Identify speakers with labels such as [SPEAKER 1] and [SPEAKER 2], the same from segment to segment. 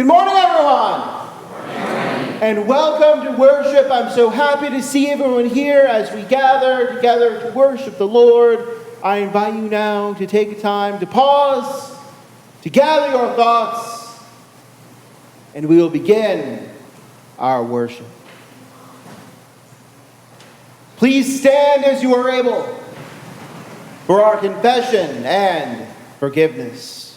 [SPEAKER 1] Good morning, everyone. And welcome to worship. I'm so happy to see everyone here as we gather together to worship the Lord. I invite you now to take a time to pause, to gather your thoughts, and we will begin our worship. Please stand as you are able for our confession and forgiveness.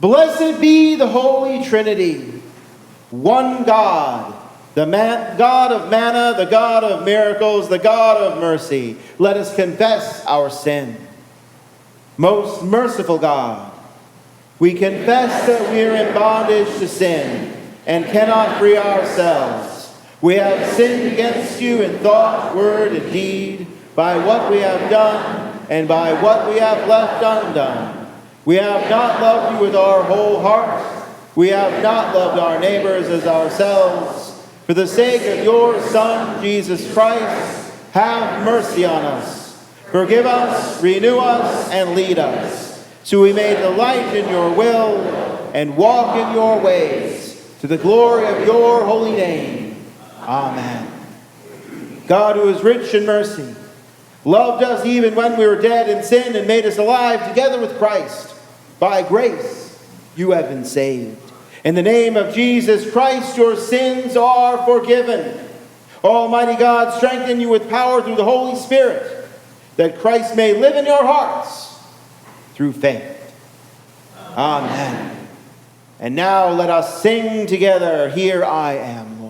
[SPEAKER 1] Blessed be the Holy Trinity, one God, the God of manna, the God of miracles, the God of mercy. Let us confess our sin. Most merciful God, we confess that we are in bondage to sin and cannot free ourselves. We have sinned against you in thought, word, and deed, by what we have done and by what we have left undone. We have not loved you with our whole heart. We have not loved our neighbors as ourselves. For the sake of your Son, Jesus Christ, have mercy on us. Forgive us, renew us, and lead us, so we may delight in your will and walk in your ways, to the glory of your holy name. Amen. God, who is rich in mercy, loved us even when we were dead in sin and made us alive together with Christ. By grace, you have been saved. In the name of Jesus Christ, your sins are forgiven. Almighty God, strengthen you with power through the Holy Spirit, that Christ may live in your hearts through faith. Amen. And now let us sing together, Here I Am, Lord.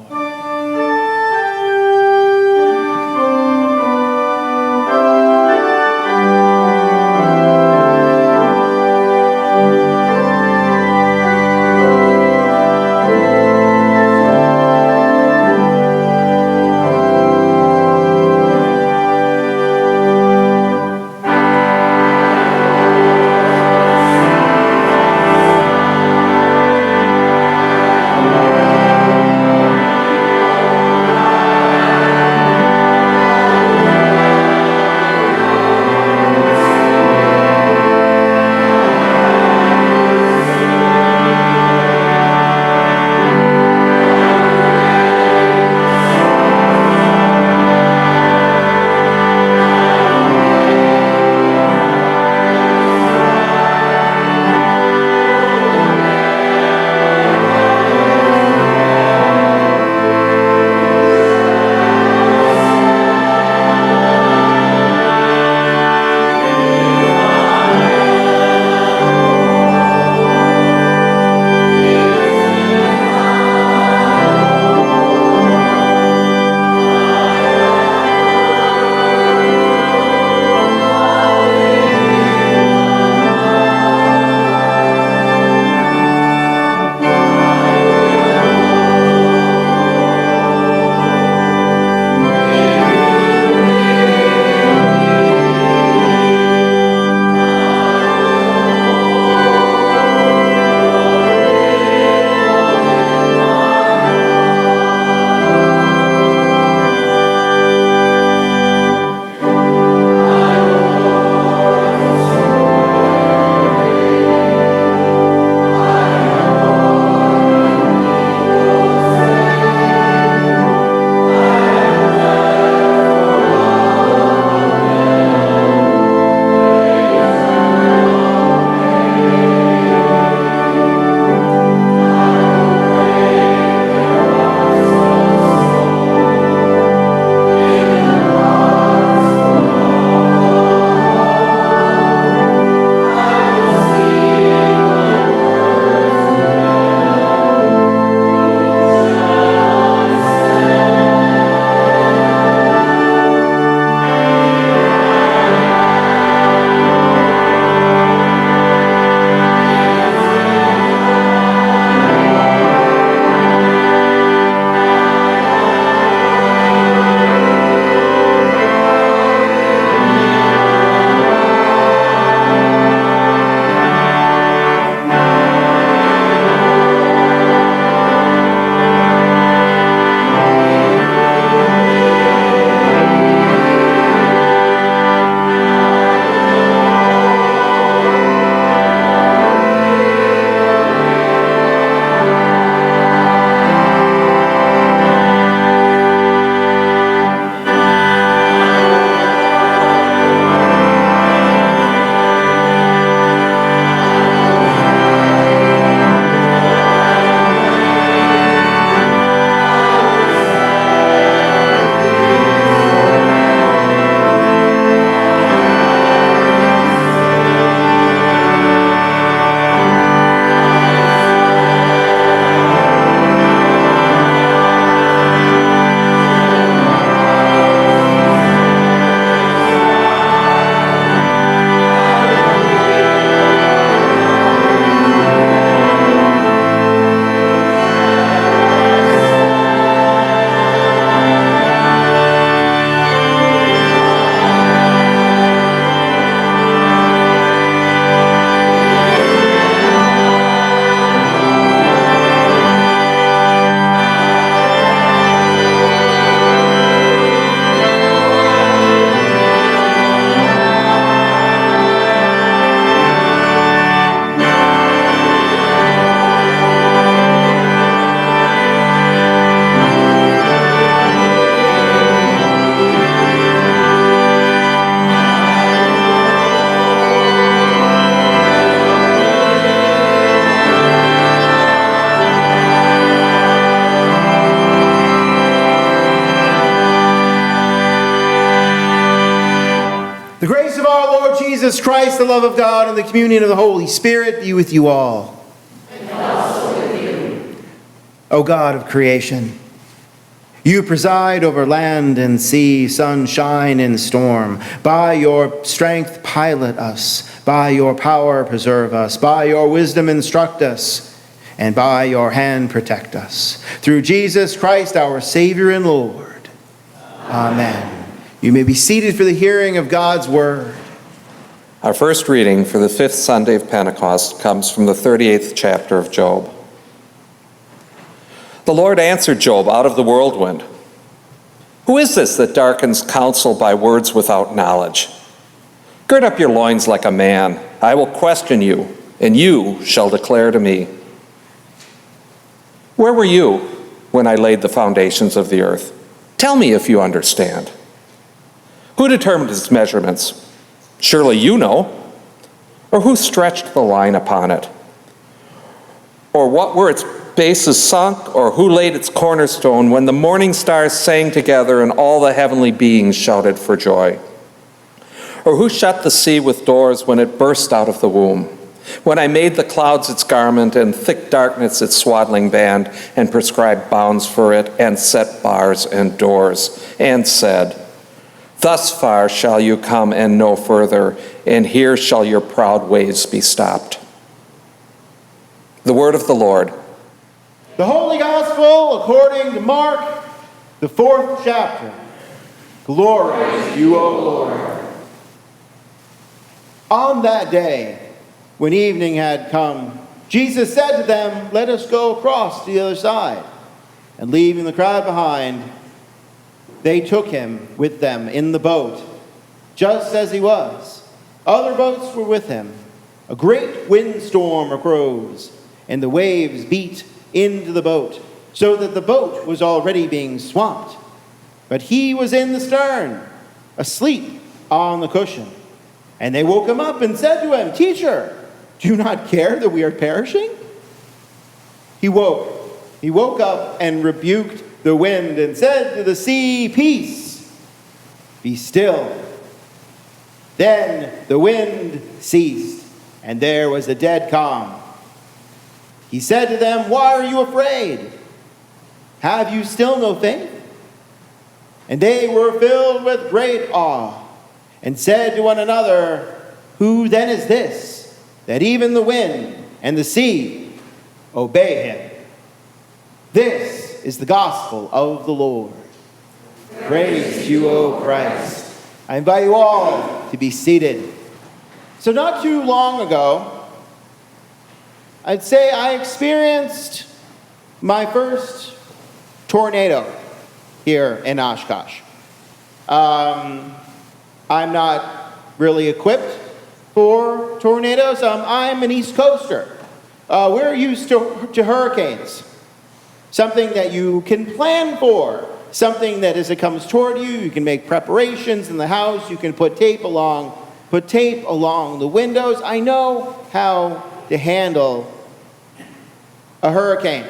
[SPEAKER 1] Jesus Christ, the love of God, and the communion of the Holy Spirit be with you all.
[SPEAKER 2] And also with you.
[SPEAKER 1] O God of creation, you preside over land and sea, sunshine and storm. By your strength pilot us, by your power preserve us, by your wisdom instruct us, and by your hand protect us. Through Jesus Christ, our Savior and Lord. Amen. You may be seated for the hearing of God's word.
[SPEAKER 3] Our first reading for the fifth Sunday of Pentecost comes from the 38th chapter of Job. The Lord answered Job out of the whirlwind. Who is this that darkens counsel by words without knowledge? Gird up your loins like a man. I will question you, and you shall declare to me. Where were you when I laid the foundations of the earth? Tell me if you understand. Who determined its measurements? Surely you know. Or who stretched the line upon it? Or what were its bases sunk? Or who laid its cornerstone when the morning stars sang together and all the heavenly beings shouted for joy? Or who shut the sea with doors when it burst out of the womb? When I made the clouds its garment and thick darkness its swaddling band, and prescribed bounds for it, and set bars and doors, and said, thus far shall you come and no further, and here shall your proud ways be stopped. The word of the Lord.
[SPEAKER 1] The Holy Gospel according to Mark, the 4th chapter. Glory to you, O Lord. On that day, when evening had come, Jesus said to them, let us go across to the other side. And leaving the crowd behind, they took him with them in the boat, just as he was. Other boats were with him. A great windstorm arose, and the waves beat into the boat, so that the boat was already being swamped. But he was in the stern, asleep on the cushion. And they woke him up and said to him, Teacher, do you not care that we are perishing? He woke up and rebuked the wind and said to the sea, peace, be still. Then the wind ceased, and there was a dead calm. He said to them, why are you afraid? Have you still no faith? And they were filled with great awe, and said to one another, who then is this, that even the wind and the sea obey him? This is the gospel of the Lord. Praise to you, O Christ. I invite you all to be seated. So not too long ago, I'd say I experienced my first tornado here in Oshkosh. I'm not really equipped for tornadoes. I'm an East Coaster. We're used to hurricanes. Something that you can plan for. Something that as it comes toward you, you can make preparations in the house. You can put tape along the windows. I know how to handle a hurricane.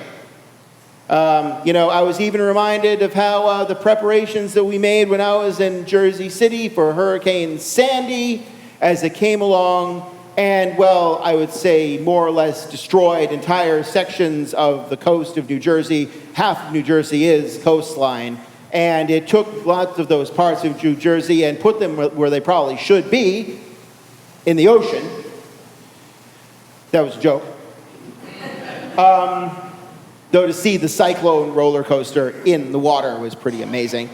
[SPEAKER 1] I was even reminded of how the preparations that we made when I was in Jersey City for Hurricane Sandy as it came along and, well, I would say more or less destroyed entire sections of the coast of New Jersey. Half of New Jersey is coastline. And it took lots of those parts of New Jersey and put them where they probably should be, in the ocean. That was a joke. Though to see the cyclone roller coaster in the water was pretty amazing.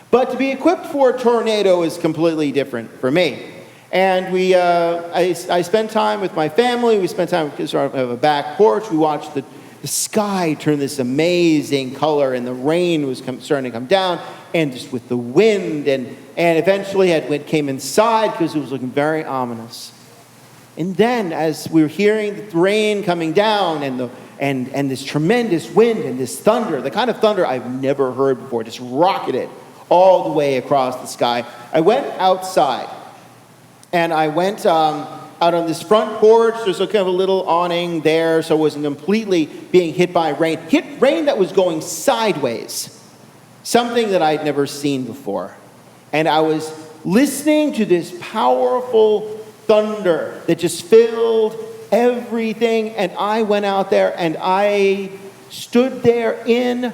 [SPEAKER 1] But to be equipped for a tornado is completely different for me. And I spent time with my family. We spent time because we have a back porch. We watched the sky turn this amazing color, and the rain was starting to come down, and just with the wind, and eventually it came inside because it was looking very ominous. And then, as we were hearing the rain coming down, and this tremendous wind and this thunder, the kind of thunder I've never heard before, just rocketed all the way across the sky. I went outside. And I went out on this front porch. There's a kind of a little awning there, so I wasn't completely being hit by rain. Rain that was going sideways. Something that I'd never seen before. And I was listening to this powerful thunder that just filled everything. And I went out there and I stood there in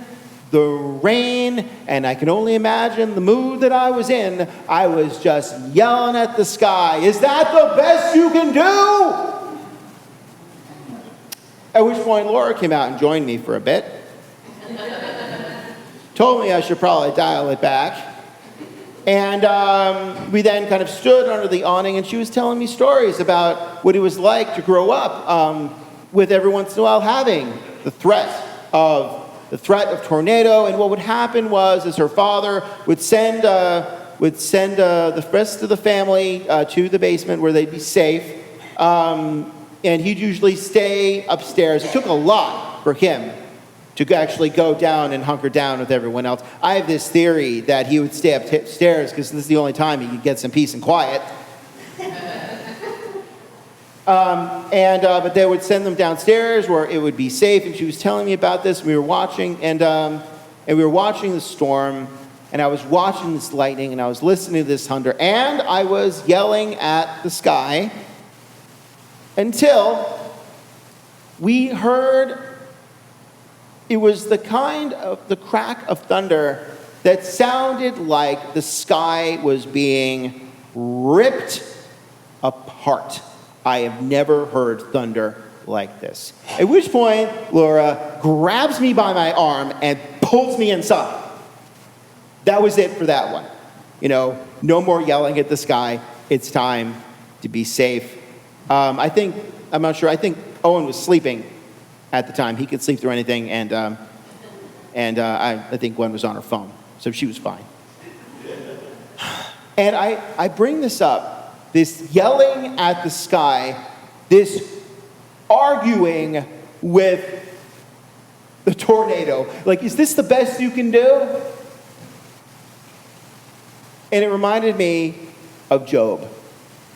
[SPEAKER 1] the rain, and I can only imagine the mood that I was in. I was just yelling at the sky, "Is that the best you can do?" At which point Laura came out and joined me for a bit. Told me I should probably dial it back. And we then kind of stood under the awning, and she was telling me stories about what it was like to grow up with every once in a while having the threat of tornado. And what would happen was, as her father would send the rest of the family to the basement where they'd be safe, and he'd usually stay upstairs. It took a lot for him to actually go down and hunker down with everyone else. I have this theory that he would stay upstairs because this is the only time he could get some peace and quiet. But they would send them downstairs where it would be safe. And she was telling me about this. We were watching, and we were watching the storm, and I was watching this lightning, and I was listening to this thunder, and I was yelling at the sky until we heard. It was the kind of the crack of thunder that sounded like the sky was being ripped apart. I have never heard thunder like this. At which point, Laura grabs me by my arm and pulls me inside. That was it for that one. No more yelling at the sky. It's time to be safe. I'm not sure. I think Owen was sleeping at the time. He could sleep through anything, and I think Gwen was on her phone, so she was fine. And I bring this up, this yelling at the sky, this arguing with the tornado. Like, is this the best you can do? And it reminded me of Job,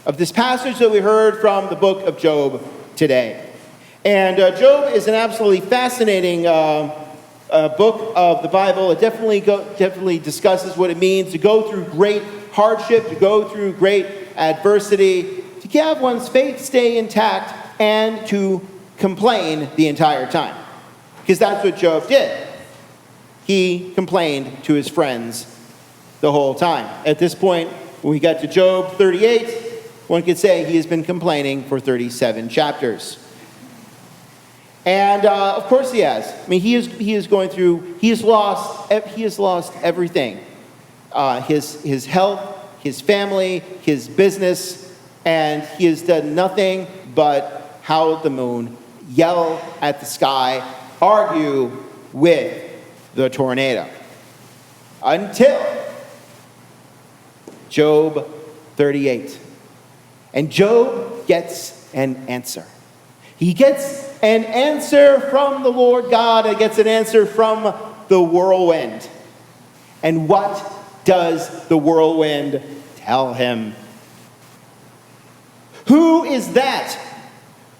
[SPEAKER 1] of this passage that we heard from the book of Job today. And Job is an absolutely fascinating book of the Bible. It definitely discusses what it means to go through great hardship, to go through great adversity, to have one's faith stay intact, and to complain the entire time. Because that's what Job did. He complained to his friends the whole time. At this point, when we got to Job 38, one could say he has been complaining for 37 chapters. And of course he has. I mean, he is going through. He has lost everything: his health, his family, his business, and he has done nothing but howl at the moon, yell at the sky, argue with the tornado, until Job 38, and Job gets an answer. He gets an answer from the Lord God. He gets an answer from the whirlwind. And what does the whirlwind tell him? Who is that?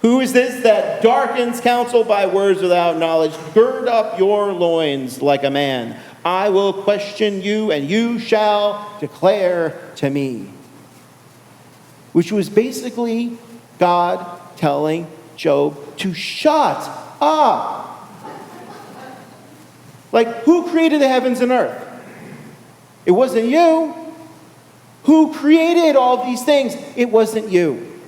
[SPEAKER 1] Who is this that darkens counsel by words without knowledge? Gird up your loins like a man. I will question you, and you shall declare to me. Which was basically God telling Job to shut up. Like, who created the heavens and earth? It wasn't you. Who created all these things? It wasn't you.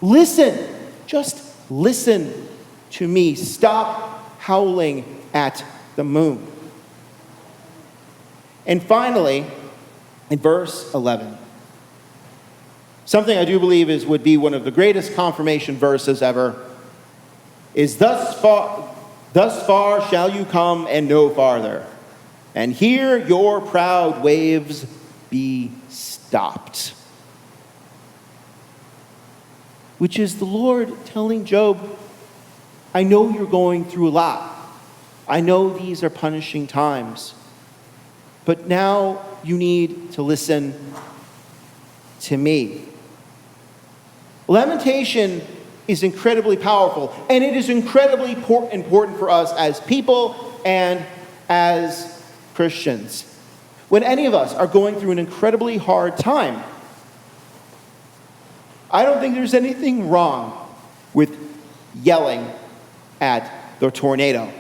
[SPEAKER 1] Listen. Just listen to me. Stop howling at the moon. And finally, in verse 11, something I do believe would be one of the greatest confirmation verses ever is, thus far shall you come and no farther, and here your proud waves be stopped. Which is the Lord telling Job, I know you're going through a lot. I know these are punishing times. But now you need to listen to me. Lamentation is incredibly powerful, and it is incredibly important for us as people and as Christians. When any of us are going through an incredibly hard time, I don't think there's anything wrong with yelling at the tornado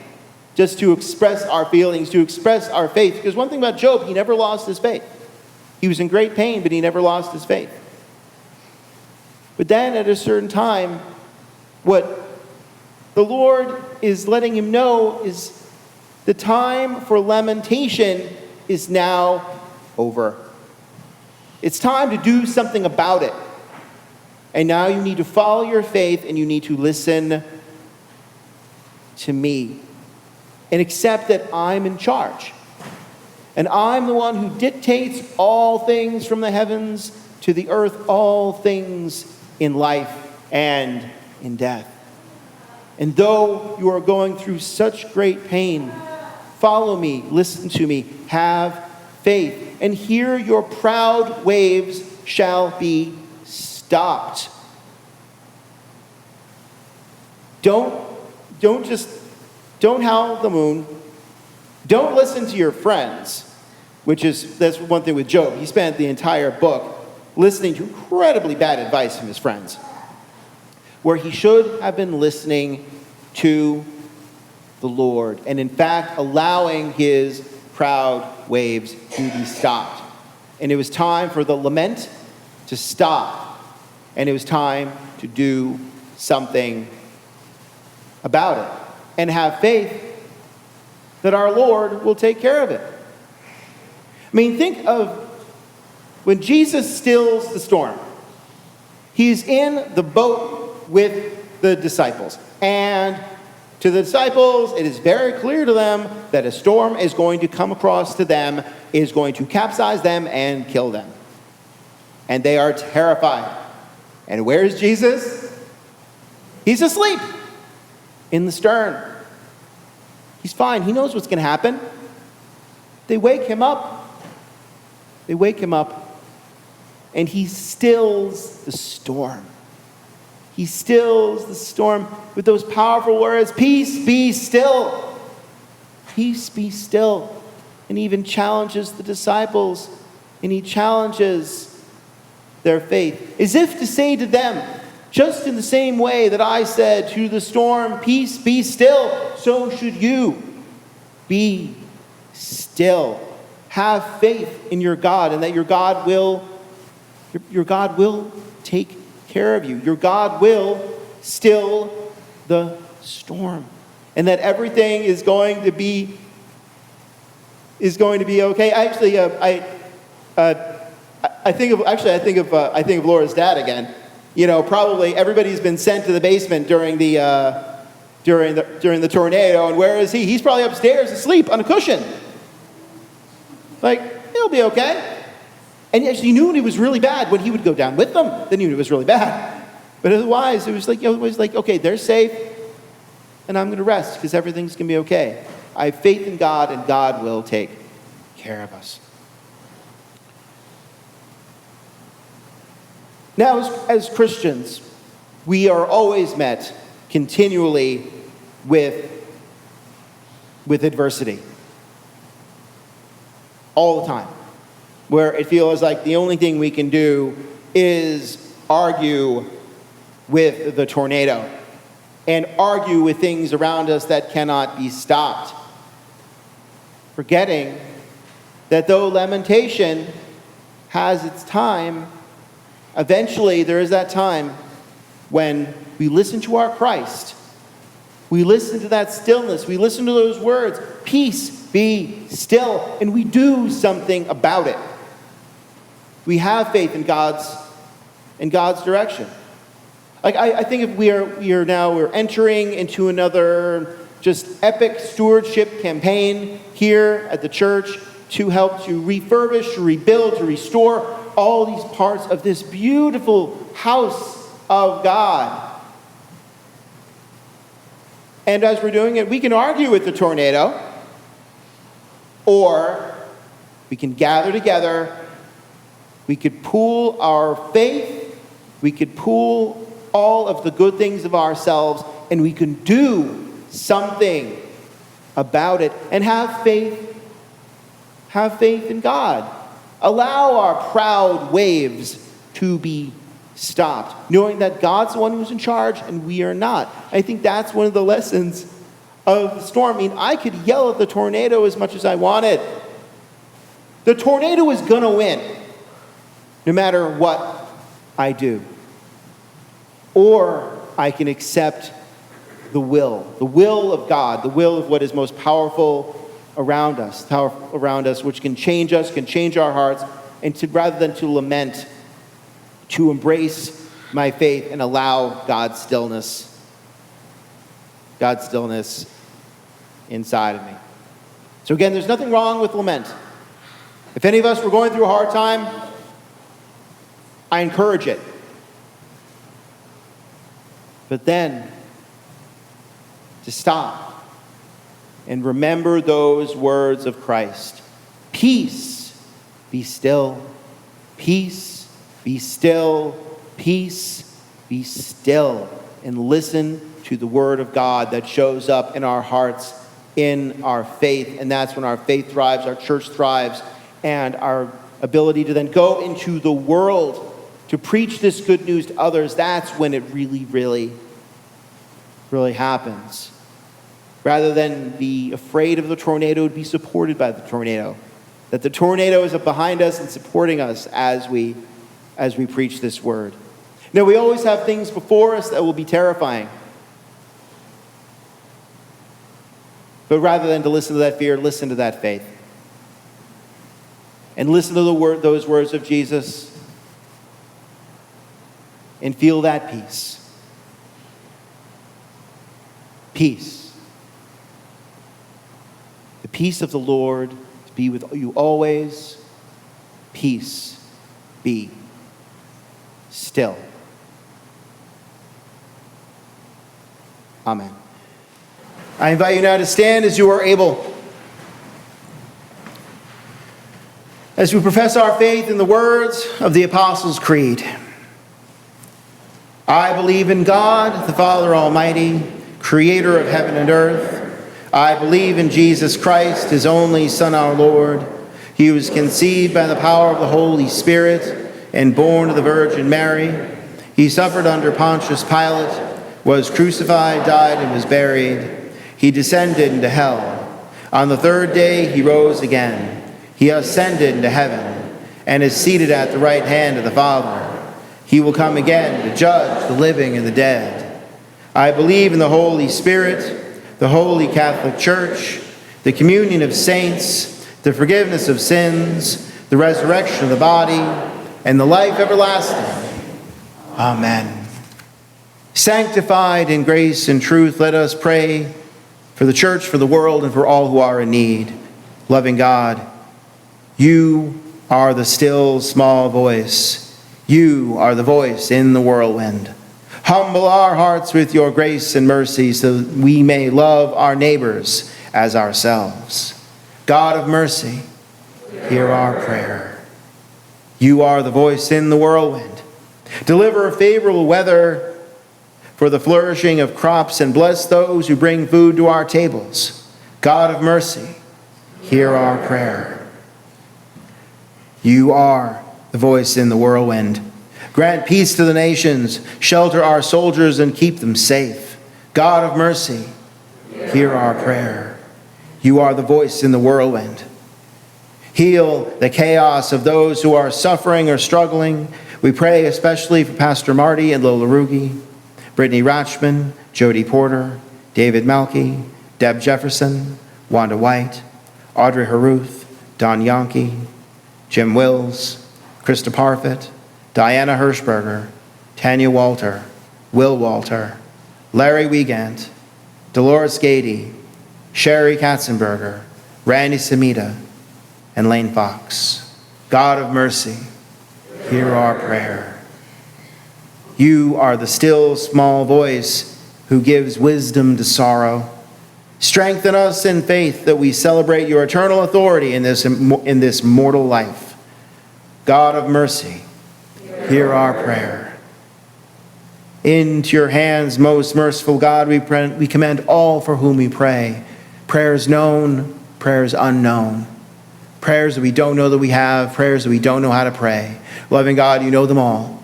[SPEAKER 1] just to express our feelings, to express our faith. Because one thing about Job, he never lost his faith. He was in great pain, but he never lost his faith. But then at a certain time, what the Lord is letting him know is the time for lamentation is now over. It's time to do something about it. And now you need to follow your faith and you need to listen to me and accept that I'm in charge. And I'm the one who dictates all things from the heavens to the earth, all things in life and in death. And though you are going through such great pain, follow me, listen to me, have faith, and here your proud waves shall be stopped. Don't howl at the moon. Don't listen to your friends, that's one thing with Job. He spent the entire book listening to incredibly bad advice from his friends, where he should have been listening to the Lord, and in fact allowing his proud waves to be stopped. And it was time for the lament to stop, and it was time to do something about it, and have faith that our Lord will take care of it. I mean, think of when Jesus stills the storm. He's in the boat with the disciples, and to the disciples, it is very clear to them that a storm is going to come across to them, is going to capsize them and kill them. And they are terrified. And where's Jesus? He's asleep in the stern. He's fine. He knows what's going to happen. They wake him up. And he stills the storm. He stills the storm with those powerful words, "Peace, be still." Peace, be still. And he even challenges the disciples, and he challenges their faith, as if to say to them, just in the same way that I said to the storm, "Peace, be still," so should you be still. Have faith in your God, and that your God will take care of you. Your God will still the storm, and that everything is going to be okay. Actually, I think of Laura's dad again. You know, probably everybody's been sent to the basement during the tornado, and where is he? He's probably upstairs asleep on a cushion. Like, he'll be okay. And yes, you knew when it was really bad when he would go down with them. Then you knew it was really bad. But otherwise, it was like, okay, they're safe, and I'm going to rest because everything's going to be okay. I have faith in God, and God will take care of us. Now, as Christians, we are always met continually with adversity. All the time. Where it feels like the only thing we can do is argue with the tornado and argue with things around us that cannot be stopped. Forgetting that though lamentation has its time, eventually there is that time when we listen to our Christ. We listen to that stillness. We listen to those words, "Peace, be still," and we do something about it. We have faith in God's direction. Like I think if we're entering into another just epic stewardship campaign here at the church to help to refurbish, to rebuild, to restore all these parts of this beautiful house of God. And as we're doing it, we can argue with the tornado, or we can gather together. We could pool our faith. We could pool all of the good things of ourselves, and we can do something about it and have faith. Have faith in God. Allow our proud waves to be stopped, knowing that God's the one who's in charge and we are not. I think that's one of the lessons of the storm. I mean, I could yell at the tornado as much as I wanted. The tornado is going to win, no matter what I do. Or I can accept the will of God, the will of what is most powerful around us, which can change us, can change our hearts, and rather than to lament, to embrace my faith and allow God's stillness inside of me. So again, there's nothing wrong with lament. If any of us were going through a hard time, I encourage it. But then, to stop and remember those words of Christ. Peace, be still. Peace, be still. Peace, be still. And listen to the word of God that shows up in our hearts, in our faith. And that's when our faith thrives, our church thrives, and our ability to then go into the world to preach this good news to others. That's when it really, really, really happens. Rather than be afraid of the tornado, be supported by the tornado. That the tornado is behind us and supporting us as we preach this word. Now, we always have things before us that will be terrifying. But rather than to listen to that fear, listen to that faith. And listen to those words of Jesus. And feel that peace. Peace. The peace of the Lord to be with you always. Peace. Be still. Amen. I invite you now to stand as you are able. As we profess our faith in the words of the Apostles' Creed. I believe in God, the Father Almighty, creator of heaven and earth. I believe in Jesus Christ, his only Son, our Lord. He was conceived by the power of the Holy Spirit and born of the Virgin Mary. He suffered under Pontius Pilate, was crucified, died, and was buried. He descended into hell. On the third day he rose again. He ascended into heaven and is seated at the right hand of the Father. He will come again to judge the living and the dead. I believe in the Holy Spirit, the Holy Catholic Church, the communion of saints, the forgiveness of sins, the resurrection of the body, and the life everlasting. Amen. Sanctified in grace and truth, let us pray for the church, for the world, and for all who are in need. Loving God, you are the still small voice. You are the voice in the whirlwind. Humble our hearts with your grace and mercy so that we may love our neighbors as ourselves. God of mercy, hear our prayer. You are the voice in the whirlwind. Deliver favorable weather for the flourishing of crops and bless those who bring food to our tables. God of mercy, hear our prayer. You are the voice in the whirlwind. Grant peace to the nations, shelter our soldiers and keep them safe. God of mercy, hear our prayer. You are the voice in the whirlwind. Heal the chaos of those who are suffering or struggling. We pray especially for Pastor Marty and Lola Rugi, Brittany Ratchman, Jody Porter, David Malky, Deb Jefferson, Wanda White, Audrey Haruth, Don Yonke, Jim Wills, Krista Parfit, Diana Hirschberger, Tanya Walter, Will Walter, Larry Wiegand, Dolores Gady, Sherry Katzenberger, Randy Samita, and Lane Fox. God of mercy, hear our prayer. You are the still small voice who gives wisdom to sorrow. Strengthen us in faith that we celebrate your eternal authority in this mortal life. God of mercy, hear our prayer. Into your hands, most merciful God, we commend all for whom we pray. Prayers known, prayers unknown. Prayers that we don't know that we have, prayers that we don't know how to pray. Loving God, you know them all.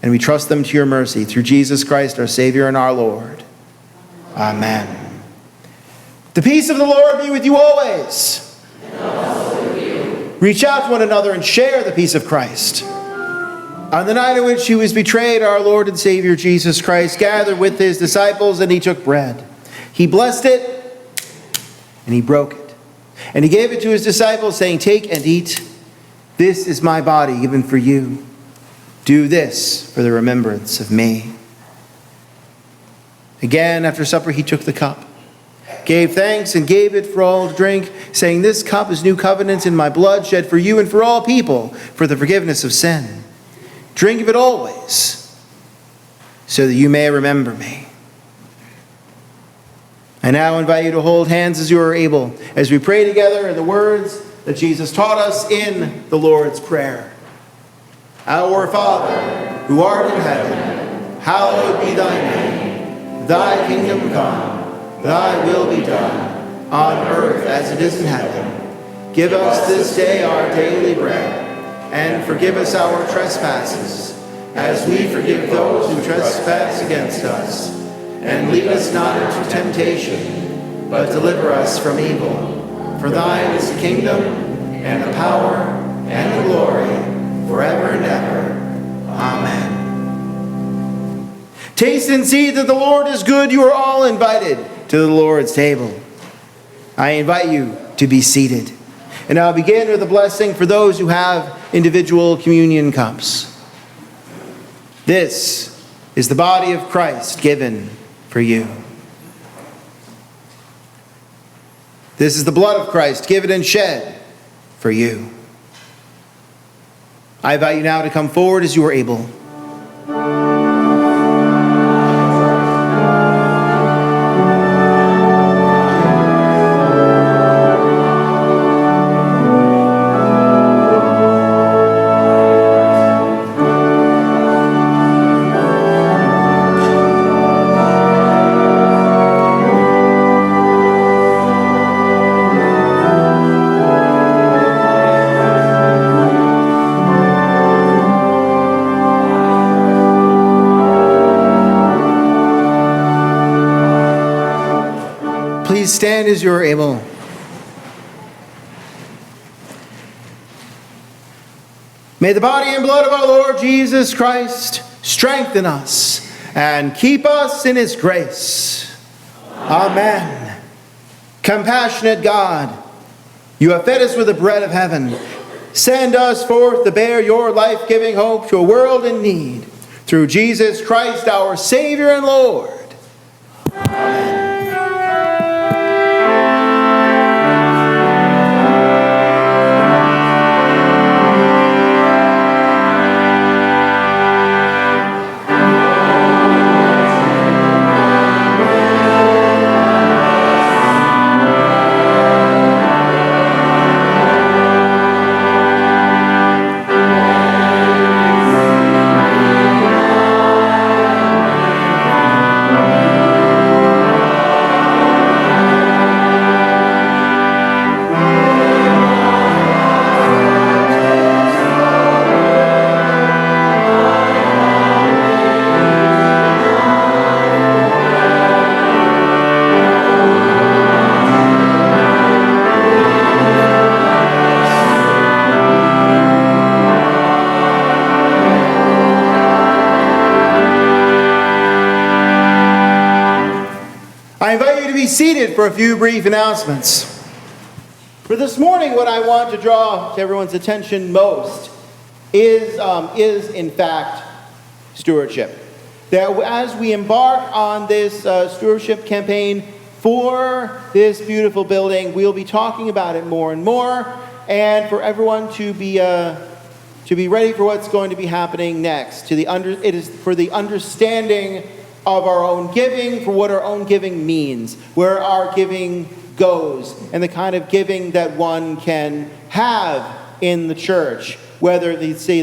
[SPEAKER 1] And we trust them to your mercy through Jesus Christ, our Savior and our Lord. Amen. The peace of the Lord be with you always.
[SPEAKER 2] And also with you.
[SPEAKER 1] Reach out to one another and share the peace of Christ. On the night in which he was betrayed, our Lord and Savior Jesus Christ gathered with his disciples, and he took bread. He blessed it, and he broke it. And he gave it to his disciples, saying, "Take and eat. This is my body given for you. Do this for the remembrance of me." Again, after supper, he took the cup, gave thanks, and gave it for all to drink, saying, "This cup is new covenant in my blood, shed for you and for all people, for the forgiveness of sin. Drink of it always, so that you may remember me." I now invite you to hold hands as you are able, as we pray together in the words that Jesus taught us in the Lord's Prayer. Our Father, who art in heaven, hallowed be thy name. Thy kingdom come, thy will be done, on earth as it is in heaven. Give us this day our daily bread, and forgive us our trespasses, as we forgive those who trespass against us. And lead us not into temptation, but deliver us from evil. For thine is the kingdom, and the power, and the glory, forever and ever. Amen. Taste and see that the Lord is good. You are all invited to the Lord's table. I invite you to be seated. And I'll begin with a blessing for those who have individual communion cups. This is the body of Christ given for you. This is the blood of Christ given and shed for you. I invite you now to come forward as you are able. Please stand as you are able. May the body and blood of our Lord Jesus Christ strengthen us and keep us in his grace. Amen. Compassionate God, you have fed us with the bread of heaven. Send us forth to bear your life-giving hope to a world in need. Through Jesus Christ, our Savior and Lord. Amen. I invite you to be seated for a few brief announcements. For this morning, what I want to draw to everyone's attention most is in fact, stewardship. That as we embark on this stewardship campaign for this beautiful building, we'll be talking about it more and more, and for everyone to be ready for what's going to be happening next. It is for the understanding of our own giving, for what our own giving means, where our giving goes, and the kind of giving that one can have in the church. Whether it's time,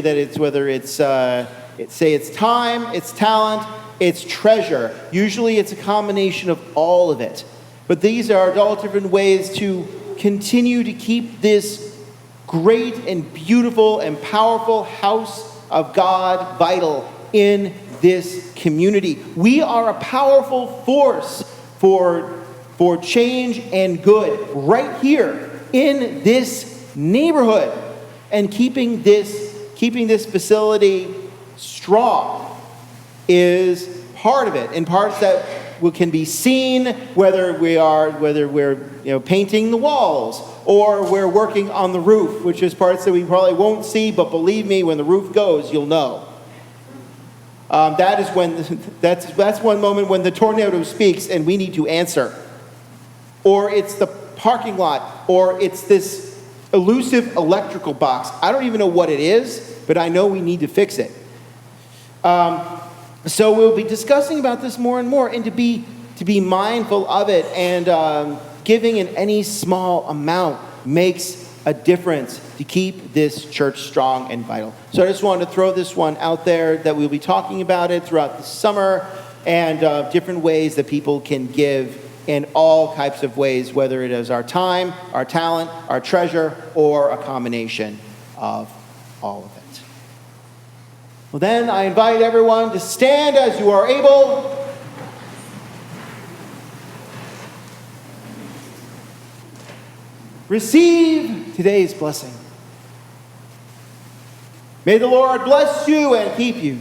[SPEAKER 1] it's talent, it's treasure. Usually it's a combination of all of it. But these are all different ways to continue to keep this great and beautiful and powerful house of God vital in this community. We are a powerful force for change and good right here in this neighborhood. And keeping this facility strong is part of it, and parts that can be seen, whether we're painting the walls or we're working on the roof, which is parts that we probably won't see, but believe me, when the roof goes, you'll know. That's one moment when the tornado speaks and we need to answer. Or it's the parking lot, or it's this elusive electrical box. I don't even know what it is, but I know we need to fix it. So we'll be discussing about this more and more, and to be mindful of it, and giving in any small amount makes a difference to keep this church strong and vital. So I just wanted to throw this one out there, that we'll be talking about it throughout the summer, and different ways that people can give in all types of ways, whether it is our time, our talent, our treasure, or a combination of all of it. Well, then I invite everyone to stand as you are able. Receive today's blessing. May the Lord bless you and keep you.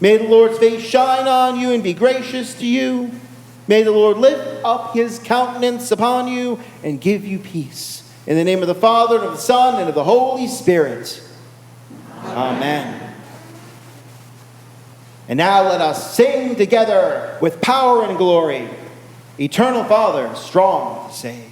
[SPEAKER 1] May the Lord's face shine on you and be gracious to you. May the Lord lift up his countenance upon you and give you peace. In the name of the Father, and of the Son, and of the Holy Spirit. Amen. And now let us sing together with power and glory. Eternal Father, strong to save.